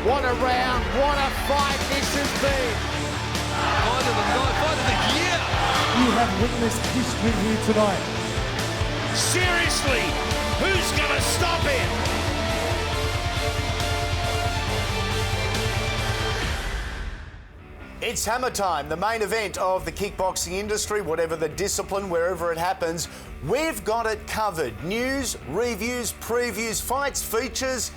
What a round, what a fight this has been. Fight of the night, fight of the year. You have witnessed history here tonight. Seriously, who's going to stop him? It's Hammer Time, the main event of the kickboxing industry, whatever the discipline, wherever it happens. We've got it covered. News, reviews, previews, fights, features.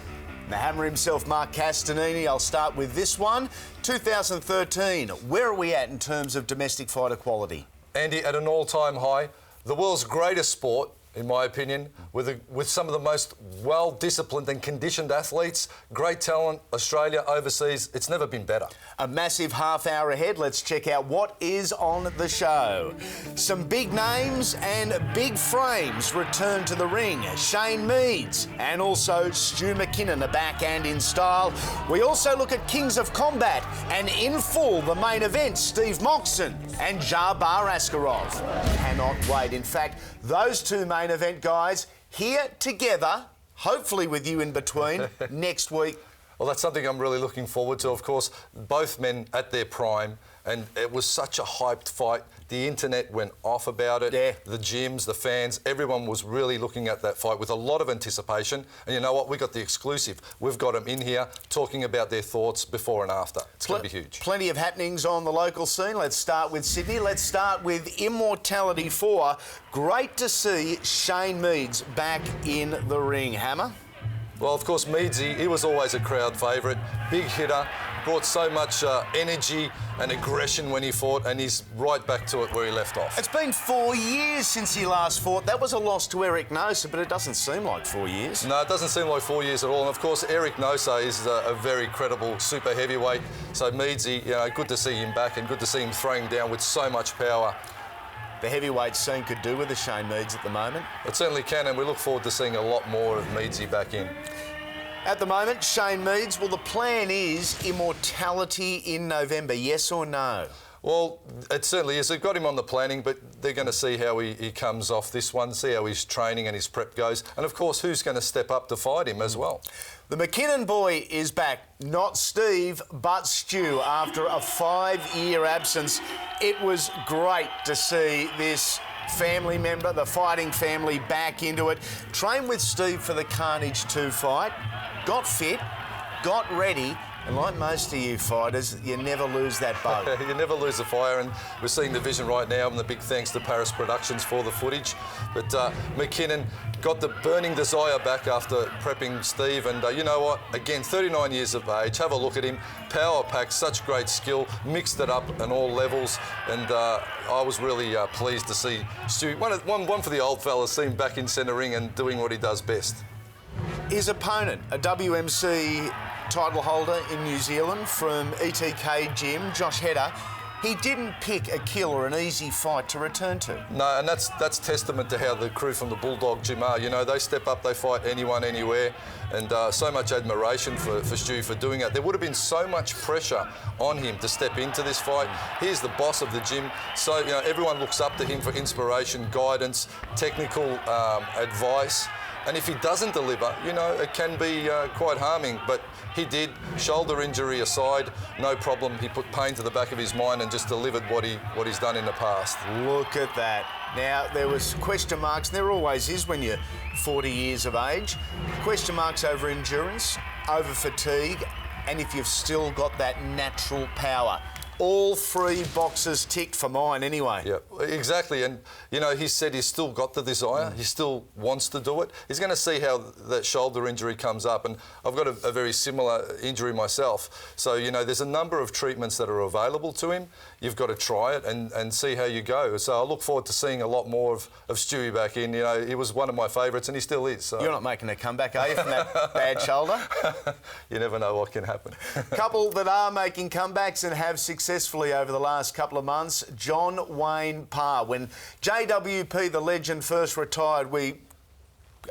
The Hammer himself, Mark Castanini. I'll start with this one. 2013, where are we at in terms of domestic fighter quality? Andy, at an all-time high. The world's greatest sport, in my opinion, with some of the most well-disciplined and conditioned athletes, great talent, Australia, overseas. It's never been better. A massive half hour ahead. Let's check out what is on the show. Some big names and big frames return to the ring. Shane Meads and also Stu McKinnon are back and in style. We also look at Kings of Combat and in full the main event, Steve Moxon and Jabbar Askarov. Cannot wait. In fact, those two main event guys here together, hopefully with you in between, next week. Well, that's something I'm really looking forward to. Of course, both men at their prime, and it was such a hyped fight. The internet went off about it. Yeah. The gyms, the fans, everyone was really looking at that fight with a lot of anticipation. And you know what? We got the exclusive. We've got them in here talking about their thoughts before and after. It's going to be huge. Plenty of happenings on the local scene. Let's start with Sydney. Let's start with Immortality 4. Great to see Shane Meads back in the ring. Hammer? Well, of course, Meadsy, he was always a crowd favourite. Big hitter, brought so much energy and aggression when he fought, and he's right back to it where he left off. It's been 4 years since he last fought. That was a loss to Eric Nosa, but it doesn't seem like 4 years. No, it doesn't seem like 4 years at all. And of course, Eric Nosa is a very credible super heavyweight. So Meadsy, you know, good to see him back and good to see him throwing down with so much power. The heavyweight scene could do with a Shane Meads at the moment. It certainly can, and we look forward to seeing a lot more of Meadsy back in. At the moment, Shane Meads, well, the plan is Immortality in November, yes or no? Well, it certainly is. They've got him on the planning, but they're going to see how he comes off this one, see how his training and his prep goes, and of course, who's going to step up to fight him as well. The McKinnon boy is back, not Steve, but Stu, after a 5-year absence. It was great to see this family member, the fighting family, back into it. Trained with Steve for the Carnage 2 fight, got fit, got ready, and like most of you fighters, you never lose that bug. You never lose the fire, and we're seeing the vision right now, and the big thanks to Paris Productions for the footage. But McKinnon got the burning desire back after prepping Steve, and you know what? Again, 39 years of age, have a look at him. Power pack, such great skill, mixed it up on all levels, and I was really pleased to see Stu, one for the old fellas, see him back in centre ring and doing what he does best. His opponent, a WMC title holder in New Zealand from ETK Gym, Josh Hedder, he didn't pick a kill or an easy fight to return to. No, and that's testament to how the crew from the Bulldog Gym are. You know, they step up, they fight anyone, anywhere, and so much admiration for Stu for doing it. There would have been so much pressure on him to step into this fight. He's the boss of the gym, so you know everyone looks up to him for inspiration, guidance, technical advice. And if he doesn't deliver, you know, it can be quite harming. But he did, shoulder injury aside, no problem. He put pain to the back of his mind and just delivered what he's done in the past. Look at that. Now, there was question marks, and there always is when you're 40 years of age. Question marks over endurance, over fatigue, and if you've still got that natural power. All 3 boxes ticked for mine anyway. Yeah, exactly. And, you know, he said he's still got the desire. He still wants to do it. He's going to see how that shoulder injury comes up. And I've got a very similar injury myself. So, you know, there's a number of treatments that are available to him. You've got to try it and see how you go. So I look forward to seeing a lot more of Stewie back in. You know, he was one of my favourites and he still is. So. You're not making a comeback, are you, from that bad shoulder? You never know what can happen. Couple that are making comebacks and have successfully over the last couple of months, John Wayne Parr. When JWP, the legend, first retired, we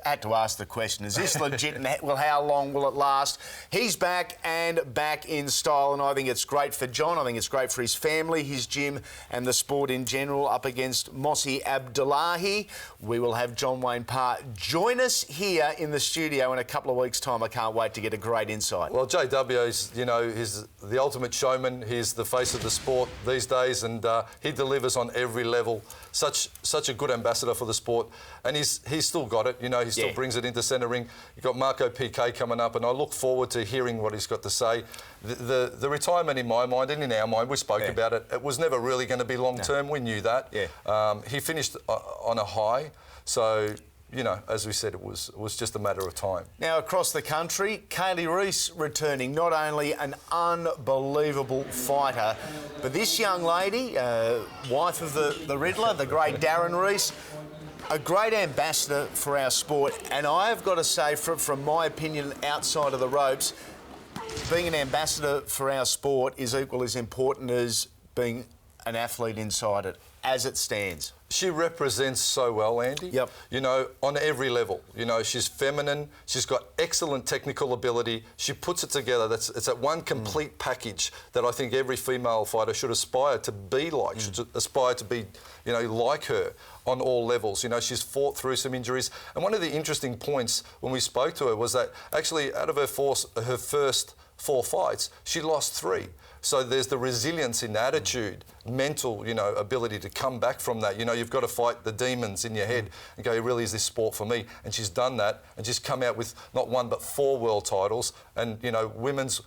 had to ask the question, is this legit and well, how long will it last? He's back and back in style, and I think it's great for John. I think it's great for his family, his gym and the sport in general up against Mossy Abdullahi. We will have John Wayne Parr join us here in the studio in a couple of weeks' time. I can't wait to get a great insight. Well, JW is, you know, he's the ultimate showman. He's the face of the sport these days, and he delivers on every level. Such a good ambassador for the sport, and he's still got it. You know, he still brings it into centre ring. You've got Marco Piqué coming up, and I look forward to hearing what he's got to say. The retirement, in my mind and in our mind, we spoke about it. It was never really going to be long term. We knew that. Yeah. He finished on a high, so. You know, as we said, it was just a matter of time. Now, across the country, Kaylee Reese returning, not only an unbelievable fighter, but this young lady, wife of the Riddler, the great Darren Reese, a great ambassador for our sport. And I have got to say, from my opinion, outside of the ropes, being an ambassador for our sport is equally as important as being an athlete inside it, as it stands. She represents so well, Andy. Yep. You know, on every level. You know, she's feminine. She's got excellent technical ability. She puts it together. It's that one complete package that I think every female fighter should aspire to be like. Should aspire to be, you know, like her on all levels. You know, she's fought through some injuries. And one of the interesting points when we spoke to her was that actually out of her first 4 fights, she lost 3. So there's the resilience in attitude, mental, you know, ability to come back from that. You know, you've got to fight the demons in your head and go, really, is this sport for me? And she's done that, and she's come out with not 1 but 4 world titles. And, you know, women's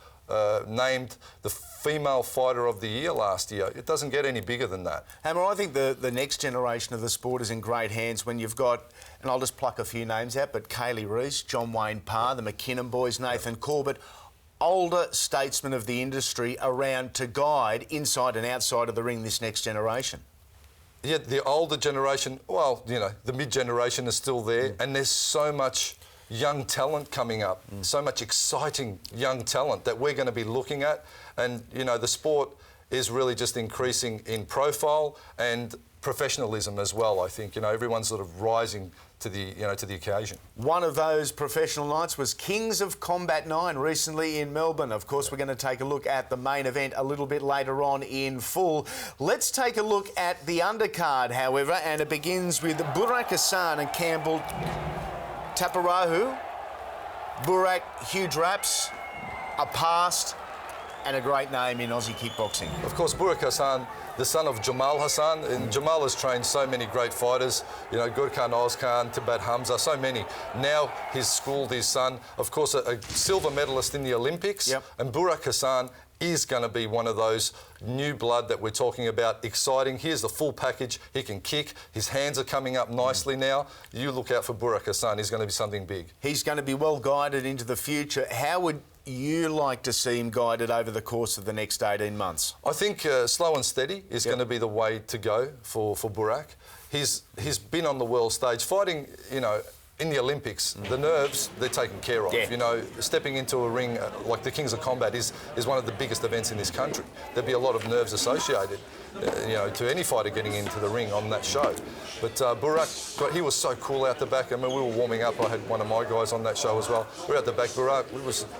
named the female fighter of the year last year. It doesn't get any bigger than that. Hammer, I think the next generation of the sport is in great hands when you've got, and I'll just pluck a few names out, but Kaylee Reese, John Wayne Parr, the McKinnon boys, Nathan Corbett, older statesmen of the industry around to guide inside and outside of the ring this next generation. Yeah, the older generation, well, you know, the mid-generation is still there, and there's so much young talent coming up, so much exciting young talent that we're going to be looking at. And, you know, the sport is really just increasing in profile and professionalism as well, I think. You know, everyone's sort of rising to the occasion. One of those professional nights was Kings of Combat 9 recently in Melbourne. Of course, we're going to take a look at the main event a little bit later on in full. Let's take a look at the undercard, however, and it begins with Burak Hassan and Campbell Taparahu. Burak, huge raps, a past, and a great name in Aussie kickboxing. Of course, Burak Hassan, the son of Jamal Hassan, and Jamal has trained so many great fighters, you know, Gurkhan Ozkan, Tibet Hamza, so many. Now he's schooled his son, of course, a silver medalist in the Olympics, and Burak Hassan is going to be one of those new blood that we're talking about. Exciting. Here's the full package. He can kick. His hands are coming up nicely now. You look out for Burak Hassan. He's going to be something big. He's going to be well guided into the future. How would you like to see him guided over the course of the next 18 months? I think slow and steady is going to be the way to go for Burak. He's been on the world stage fighting, you know, in the Olympics. The nerves, they're taken care of. You know, stepping into a ring like the Kings of Combat is one of the biggest events in this country. There'd be a lot of nerves associated, you know, to any fighter getting into the ring on that show. But Burak, he was so cool out the back. I mean, we were warming up. I had one of my guys on that show as well. We were out the back. Burak,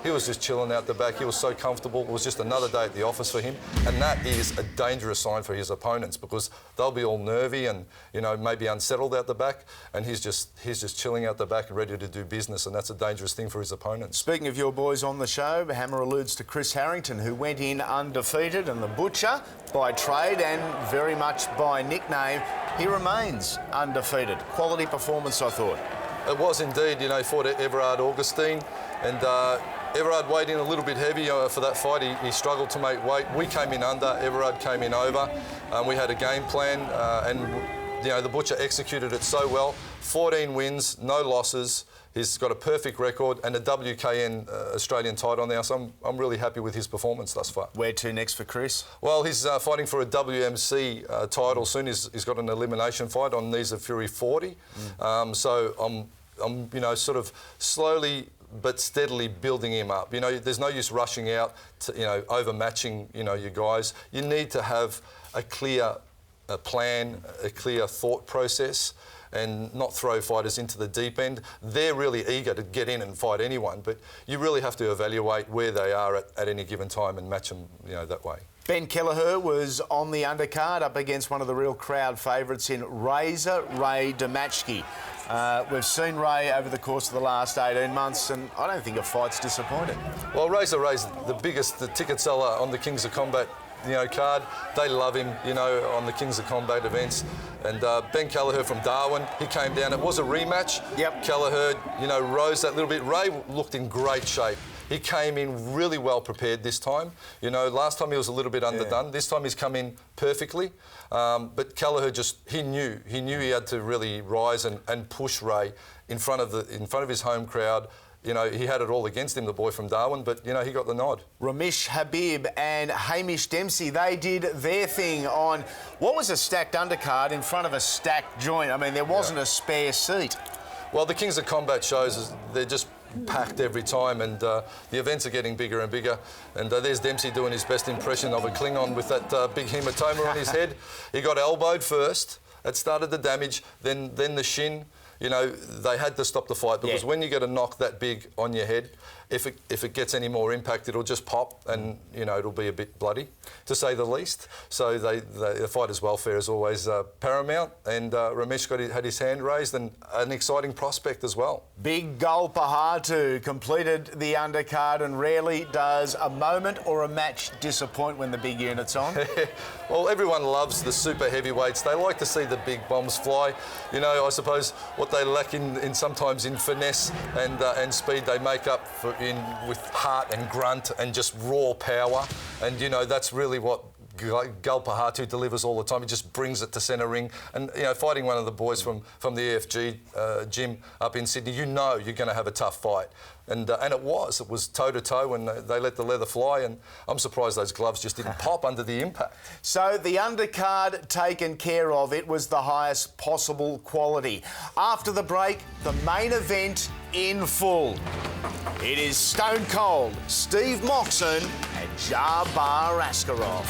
he was just chilling out the back. He was so comfortable. It was just another day at the office for him. And that is a dangerous sign for his opponents because they'll be all nervy and, you know, maybe unsettled out the back. And he's just chilling out the back and ready to do business. And that's a dangerous thing for his opponents. Speaking of your boys on the show, Hammer alludes to Chris Harrington, who went in undefeated, and the Butcher by trade and very much by nickname. He remains undefeated. Quality performance, I thought. It was indeed. You know, he fought Everard Augustine, and Everard weighed in a little bit heavy for that fight. He struggled to make weight. We came in under, Everard came in over. We had a game plan, and you know, the Butcher executed it so well. 14 wins, no losses. He's got a perfect record and a WKN Australian title now, so I'm really happy with his performance thus far. Where to next for Chris? Well, he's fighting for a WMC title soon. He's got an elimination fight on Knees of Fury 40. So I'm, you know, sort of slowly but steadily building him up. You know, there's no use rushing out to, you know, overmatching, you know, your guys. You need to have a clear plan, a clear thought process. and not throw fighters into the deep end. They're really eager to get in and fight anyone, but you really have to evaluate where they are at any given time and match them, you know, that way. Ben Kelleher was on the undercard up against one of the real crowd favourites in Razor Ray Domachki. We've seen Ray over the course of the last 18 months, and I don't think a fight's disappointed. Well, Razor Ray's the ticket seller on the Kings of Combat, you know, card. They love him, you know, on the Kings of Combat events. And Ben Kelleher from Darwin, he came down. It was a rematch. Yep. Kelleher, you know, rose that little bit. Ray looked in great shape. He came in really well prepared this time. You know, last time he was a little bit underdone. This time he's come in perfectly. But Kelleher he knew he had to really rise and push Ray in front of his home crowd. You know, he had it all against him, the boy from Darwin, but, you know, he got the nod. Ramesh Habib and Hamish Dempsey, they did their thing on what was a stacked undercard in front of a stacked joint. I mean, there wasn't a spare seat. Well, the Kings of Combat shows, they're just packed every time, and the events are getting bigger and bigger. And there's Dempsey doing his best impression of a Klingon with that big hematoma on his head. He got elbowed first. That started the damage. Then the shin. You know, they had to stop the fight because when you get a knock that big on your head, if it gets any more impact, it'll just pop and, you know, it'll be a bit bloody, to say the least. So the fighter's welfare is always paramount, and Ramesh had his hand raised, and an exciting prospect as well. Big Gul Pahatu completed the undercard, and rarely does a moment or a match disappoint when the big unit's on. Well, everyone loves the super heavyweights. They like to see the big bombs fly. You know, I suppose what they lack in sometimes in finesse and speed, they make up for with heart and grunt and just raw power. And, you know, that's really what Gul Pahatu delivers all the time. He just brings it to centre ring. And, you know, fighting one of the boys from the EFG gym up in Sydney, you know you're going to have a tough fight. And it was toe-to-toe when they let the leather fly, and I'm surprised those gloves just didn't pop under the impact. So the undercard taken care of. It was the highest possible quality. After the break, the main event in full. It is Stone Cold Steve Moxon and Jabbar Askarov.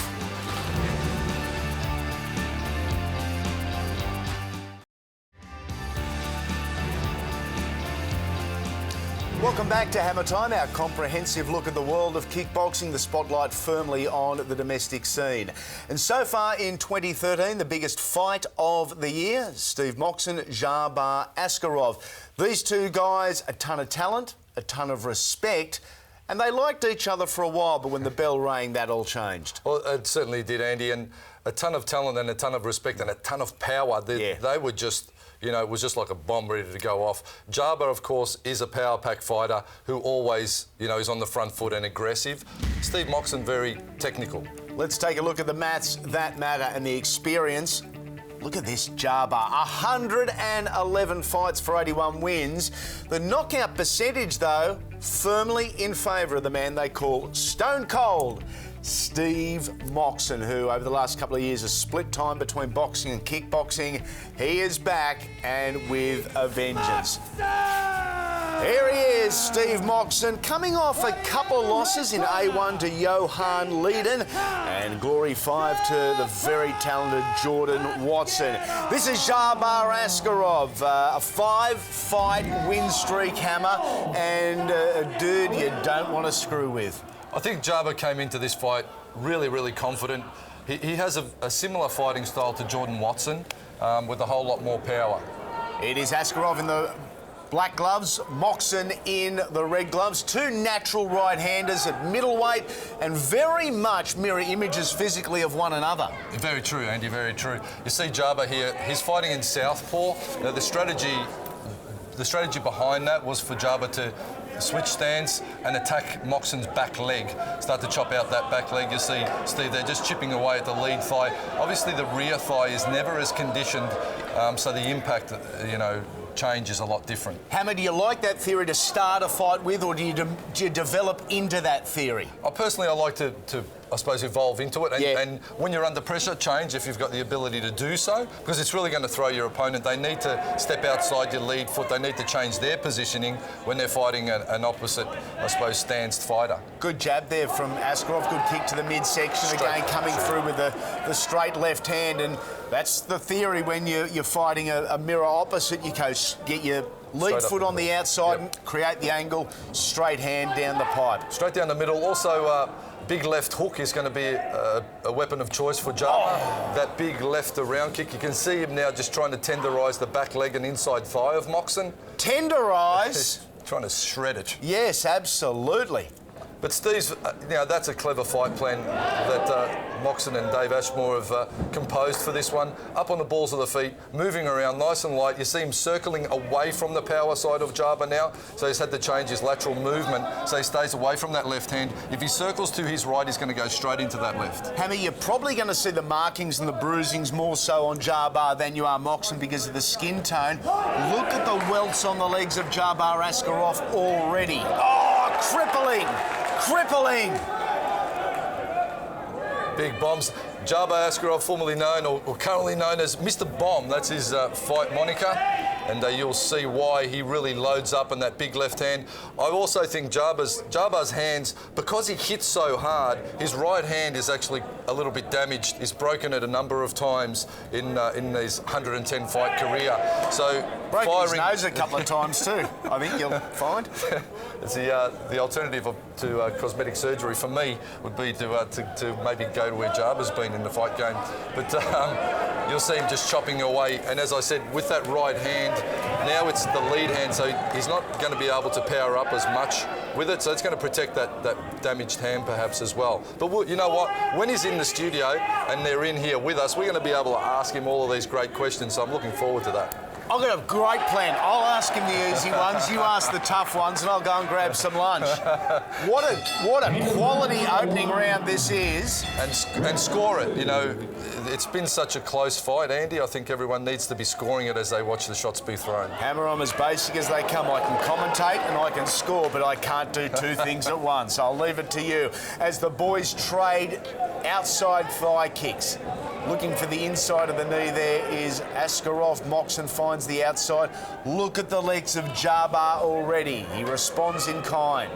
Welcome back to Hammer Time, our comprehensive look at the world of kickboxing, the spotlight firmly on the domestic scene. And so far in 2013, the biggest fight of the year, Steve Moxon, Jabbar Askarov. These two guys, a ton of talent, a ton of respect, and they liked each other for a while, but when the bell rang, that all changed. Well, it certainly did, Andy, and a ton of talent and a ton of respect and a ton of power. They were just... You know, it was just like a bomb ready to go off. Jabbar, of course, is a power-pack fighter who always, you know, is on the front foot and aggressive. Steve Moxon, very technical. Let's take a look at the maths that matter and the experience. Look at this Jabbar. 111 fights for 81 wins. The knockout percentage, though, firmly in favour of the man they call Stone Cold Steve Moxon, who over the last couple of years has split time between boxing and kickboxing. He is back and with a vengeance. Here he is, Steve Moxon, coming off a couple of losses in A1 to Johan Leiden and Glory 5 to the very talented Jordan Watson. This is Jabbar Askarov, a 5-fight win streak, Hammer, and a dude you don't want to screw with. I think Jabbar came into this fight really, really confident. He has a similar fighting style to Jordan Watson with a whole lot more power. It is Askarov in the black gloves, Moxon in the red gloves. Two natural right-handers at middleweight and very much mirror images physically of one another. Very true, Andy, very true. You see Jabbar here, he's fighting in southpaw. Now, the strategy behind that was for Jabbar to switch stance and attack Moxon's back leg. Start to chop out that back leg. You see, Steve, they're just chipping away at the lead thigh. Obviously, the rear thigh is never as conditioned, so the impact, you know, change is a lot different. Hammer, do you like that theory to start a fight with, or do you develop into that theory? Personally, I like to I suppose, evolve into it. And, Yeah. and when you're under pressure, change if you've got the ability to do so, because it's really going to throw your opponent. They need to step outside your lead foot. They need to change their positioning when they're fighting an opposite, I suppose, stanced fighter. Good jab there from Askarov. Good kick to the midsection. Again, coming through with the straight left hand. And that's the theory when you're fighting a mirror opposite. You go get your lead Straight up foot the on the middle. outside, Yep. create the angle, straight hand down the pipe. Straight down the middle. Also, big left hook is going to be a weapon of choice for Java. That big left around kick. You can see him now just trying to tenderise the back leg and inside thigh of Moxon. Tenderise. Trying to shred it. Yes, absolutely. But Steve's, that's a clever fight plan that Moxon and Dave Ashmore have composed for this one. Up on the balls of the feet, moving around nice and light. You see him circling away from the power side of Jabba now, so he's had to change his lateral movement, so he stays away from that left hand. If he circles to his right, he's going to go straight into that left. Hammy, you're probably going to see the markings and the bruisings more so on Jabbar than you are Moxon because of the skin tone. Look at the welts on the legs of Jabbar Askarov already. Oh, crippling! Crippling! Big bombs. Jabba Askarov, formerly known or currently known as Mr. Bomb, that's his fight moniker. And you'll see why he really loads up in that big left hand. I also think Jabba's hands, because he hits so hard, his right hand is actually a little bit damaged. He's broken it a number of times in his 110 fight career. So Broken his firing nose a couple of times too, I think you'll find. it's the alternative to cosmetic surgery for me would be to maybe go to where Jabba's been in the fight game. But you'll see him just chopping away. And as I said, with that right hand, now it's the lead hand, so he's not going to be able to power up as much with it. So it's going to protect that damaged hand perhaps as well. But you know what? When he's in the studio and they're in here with us, we're going to be able to ask him all of these great questions. So I'm looking forward to that. I've got a great plan. I'll ask him the easy ones, you ask the tough ones, and I'll go and grab some lunch. What a quality opening round this is. And score it. You know, it's been such a close fight, Andy. I think everyone needs to be scoring it as they watch the shots be thrown. Hammer, I'm as basic as they come. I can commentate and I can score, but I can't do two things at once. I'll leave it to you as the boys trade outside thigh kicks. Looking for the inside of the knee there is Askarov. Moxon finds the outside. Look at the legs of Jabbar already. He responds in kind.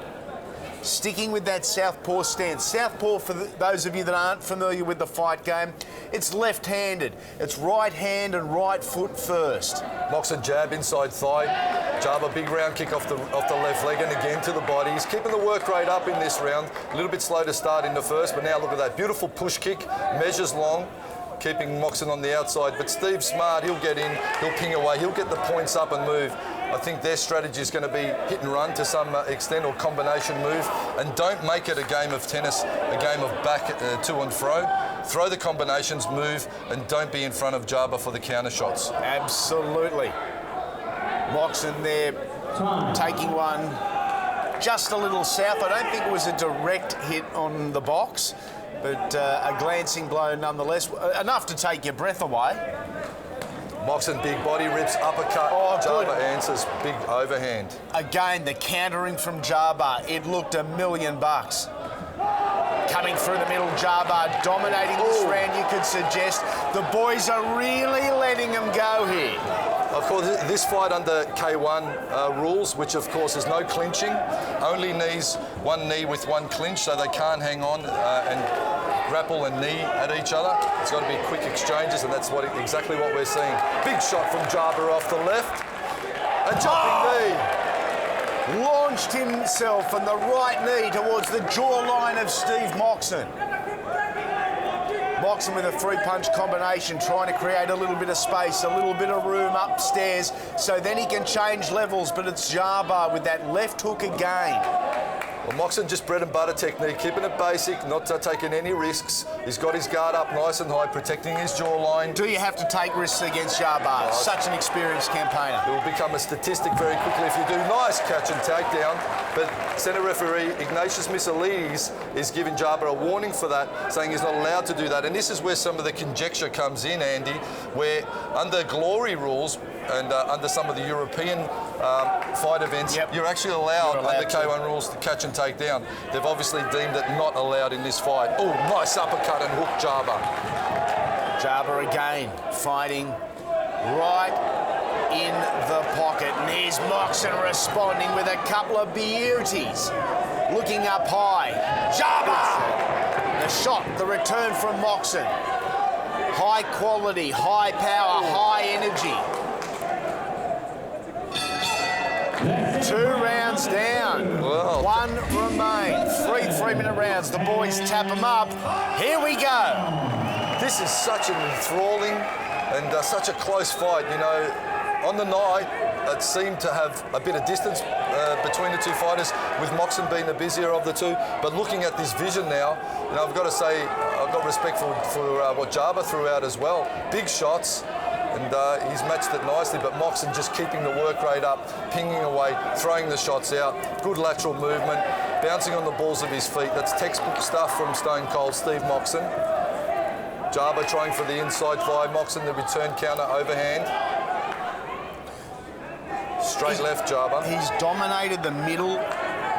Sticking with that southpaw stance. Southpaw, for those of you that aren't familiar with the fight game, it's left-handed. It's right hand and right foot first. Moxon jab inside thigh. Jabba big round kick off the left leg and again to the body. He's keeping the work rate up in this round. A little bit slow to start in the first, but now look at that beautiful push kick. Measures long, keeping Moxon on the outside. But Steve's smart. He'll get in. He'll ping away. He'll get the points up and move. I think their strategy is going to be hit and run to some extent or combination move. And don't make it a game of tennis, a game of back to and fro. Throw the combinations, move, and don't be in front of Jabba for the counter shots. Absolutely. Moxon there taking one just a little south. I don't think it was a direct hit on the box, but a glancing blow nonetheless. Enough to take your breath away. Moxon, big body rips, uppercut. Oh, Jabba good. answers, big overhand. Again, the countering from Jabbar. It looked $1 million. Coming through the middle, Jabbar dominating this round, you could suggest. The boys are really letting him go here. Of course, this fight under K1 rules, which of course is no clinching, only knees, one knee with one clinch, so they can't hang on and grapple and knee at each other. It's got to be quick exchanges, and that's exactly what we're seeing. Big shot from Jabba off the left. A jumping knee. Launched himself and the right knee towards the jawline of Steve Moxon. Moxon with a three-punch combination, trying to create a little bit of space, a little bit of room upstairs, so then he can change levels, but it's Jabbar with that left hook again. Well, Moxon just bread and butter technique, keeping it basic, not taking any risks. He's got his guard up nice and high, protecting his jawline. Do you have to take risks against Jabbar? Such an experienced campaigner. It will become a statistic very quickly if you do. Nice catch and takedown, but centre referee Ignatius Missalides is giving Jabbar a warning for that, saying he's not allowed to do that. And this is where some of the conjecture comes in, Andy, where under glory rules, and under some of the European fight events, Yep. you're actually allowed, You're allowed under K1 rules to catch and take down. They've obviously deemed it not allowed in this fight. Oh, nice uppercut and hook, Jarba. Jarba again, fighting right in the pocket. And here's Moxon responding with a couple of beauties. Looking up high. Jarba! The shot, the return from Moxon. High quality, high power, high energy. 2 rounds down. Wow. 1 remains. 3 3-minute rounds. The boys tap them up. Here we go. This is such an enthralling and such a close fight. You know, on the night, it seemed to have a bit of distance between the two fighters, with Moxon being the busier of the two. But looking at this vision now, you know, I've got to say, I've got respect for what Jarba threw out as well. Big shots, and he's matched it nicely. But Moxon just keeping the work rate up, pinging away, throwing the shots out. Good lateral movement, bouncing on the balls of his feet. That's textbook stuff from Stone Cold Steve Moxon. Jarba trying for the inside thigh. Moxon, the return counter overhand. Straight left, Jarba. He's dominated the middle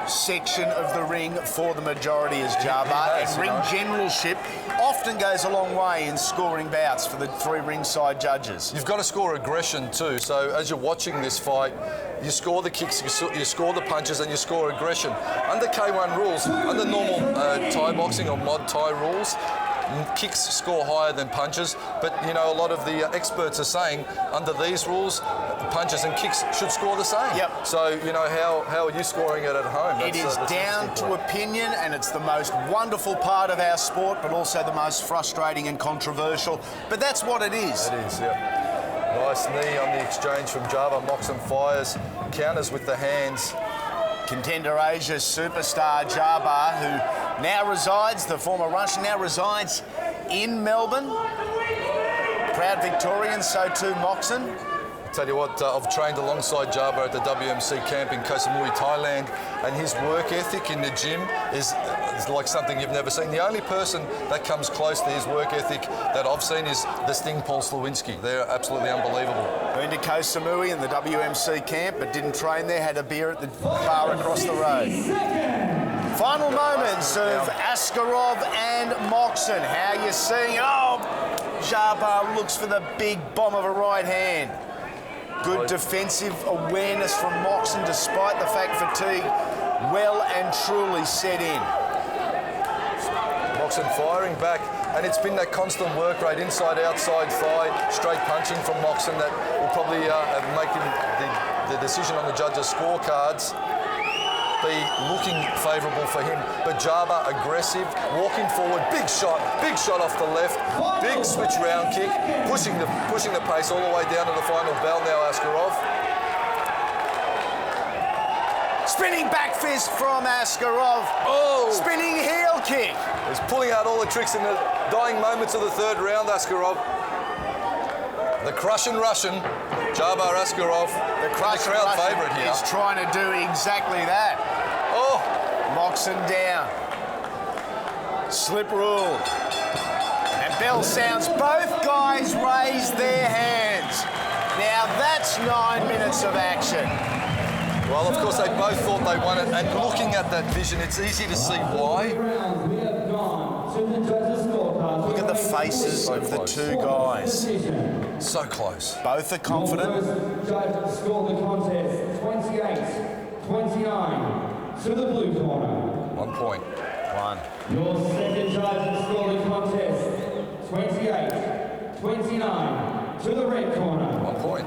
section of the ring for the majority as Jarba. He has, And ring you know. generalship often goes a long way in scoring bouts for the 3 ringside judges. You've got to score aggression too. So as you're watching this fight, you score the kicks, you score the punches, and you score aggression. Under K1 rules, under normal Thai boxing or mod Thai rules, kicks score higher than punches. But you know, a lot of the experts are saying under these rules, punches and kicks should score the same. Yep. So you know, how are you scoring it at home? It is that's down interesting to point. opinion, and it's the most wonderful part of our sport, but also the most frustrating and controversial. But that's what it is. It is, yeah. Nice knee on the exchange from Jarba. Moxon fires, counters with the hands. Contender Asia superstar Jarba, who now resides, the former Russian, now resides in Melbourne. Proud Victorian, so too Moxon. Tell you what, I've trained alongside Jarba at the WMC camp in Koh Samui, Thailand, and his work ethic in the gym is like something you've never seen. The only person that comes close to his work ethic that I've seen is the Sting Paul Slawinski. They're absolutely unbelievable. Been to Koh Samui in the WMC camp, but didn't train there, had a beer at the bar across the road. Final moments of Askarov and Moxon. How you seeing? Oh, Jarba looks for the big bomb of a right hand. Good defensive awareness from Moxon, despite the fact fatigue well and truly set in. Moxon firing back, and it's been that constant work rate, inside, outside thigh, straight punching from Moxon that will probably make him the decision on the judges' scorecards be looking favourable for him. But Jarba aggressive, walking forward, big shot off the left, big switch round kick, pushing the pace all the way down to the final bell now, Askarov. Spinning back fist from Askarov. Oh! Spinning heel kick. He's pulling out all the tricks in the dying moments of the 3rd round, Askarov. The crushing Russian, Jarba Askarov, the crowd favourite here. He's trying to do exactly that. Oh! Moxon down. Slip rule. And bell sounds. Both guys raise their hands. Now that's 9 minutes of action. Well, of course, they both thought they won it, and looking at that vision, it's easy to see why. Look at the faces of the two guys. So close. Both are confident. Judge scored the contest 28-29 to the blue corner. 1 point. One. Your second judge scored the contest 28-29 to the red corner. 1 point.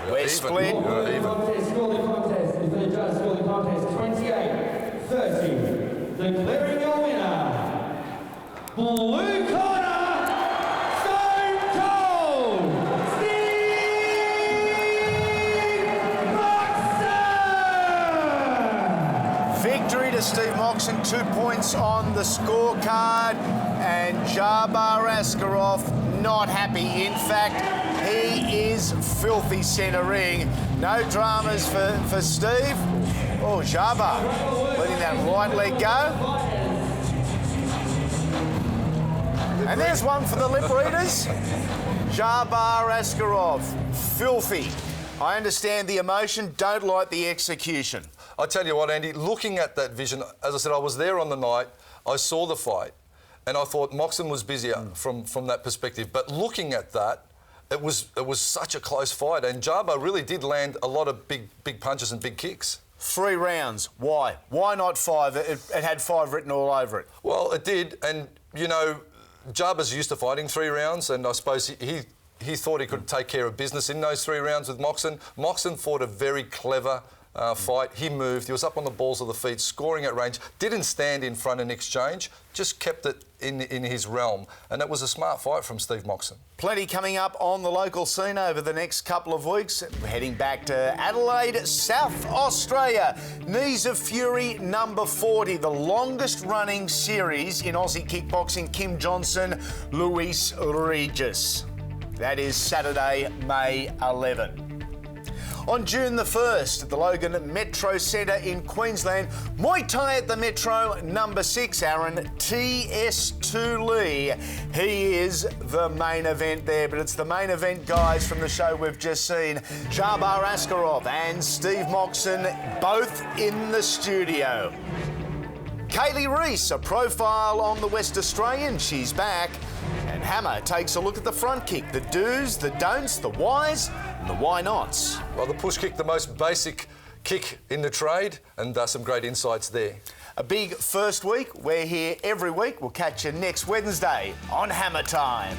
We're Even. split. You're even. Scored the contest. The judge scored the contest 28-30. Declaring your winner, blue corner, Stone Cold Steve Moxon! Victory to Steve Moxon, 2 points on the scorecard, and Jarba Askarov not happy. In fact, he is filthy centre ring. No dramas for Steve. Oh, Jarba letting that right leg go. And there's one for the lip readers. Jabbar Askarov, filthy. I understand the emotion, don't like the execution. I tell you what, Andy, looking at that vision, as I said, I was there on the night, I saw the fight, and I thought Moxon was busier from that perspective. But looking at that, it was such a close fight, and Jabbar really did land a lot of big punches and big kicks. 3 rounds. Why? Why not 5? It had 5 written all over it. Well, it did, and you know, Jabbar's used to fighting 3 rounds, and I suppose he thought he could take care of business in those 3 rounds with Moxon. Moxon fought a very clever fight. He moved. He was up on the balls of the feet, scoring at range. Didn't stand in front in exchange. Just kept it in his realm. And it was a smart fight from Steve Moxon. Plenty coming up on the local scene over the next couple of weeks. We're heading back to Adelaide, South Australia. Knees of Fury number 40, the longest running series in Aussie kickboxing. Kim Johnson, Luis Regis. That is Saturday, May 11. On June the 1st at the Logan Metro Centre in Queensland, Muay Thai at the Metro number 6, Aaron TS2 Lee. He is the main event there, but it's the main event guys from the show we've just seen. Jabbar Askarov and Steve Moxon both in the studio. Kaylee Reese, a profile on the West Australian, she's back. And Hammer takes a look at the front kick, the do's, the don'ts, the whys, and the why nots. Well, the push kick, the most basic kick in the trade, and some great insights there. A big first week. We're here every week. We'll catch you next Wednesday on Hammer Time.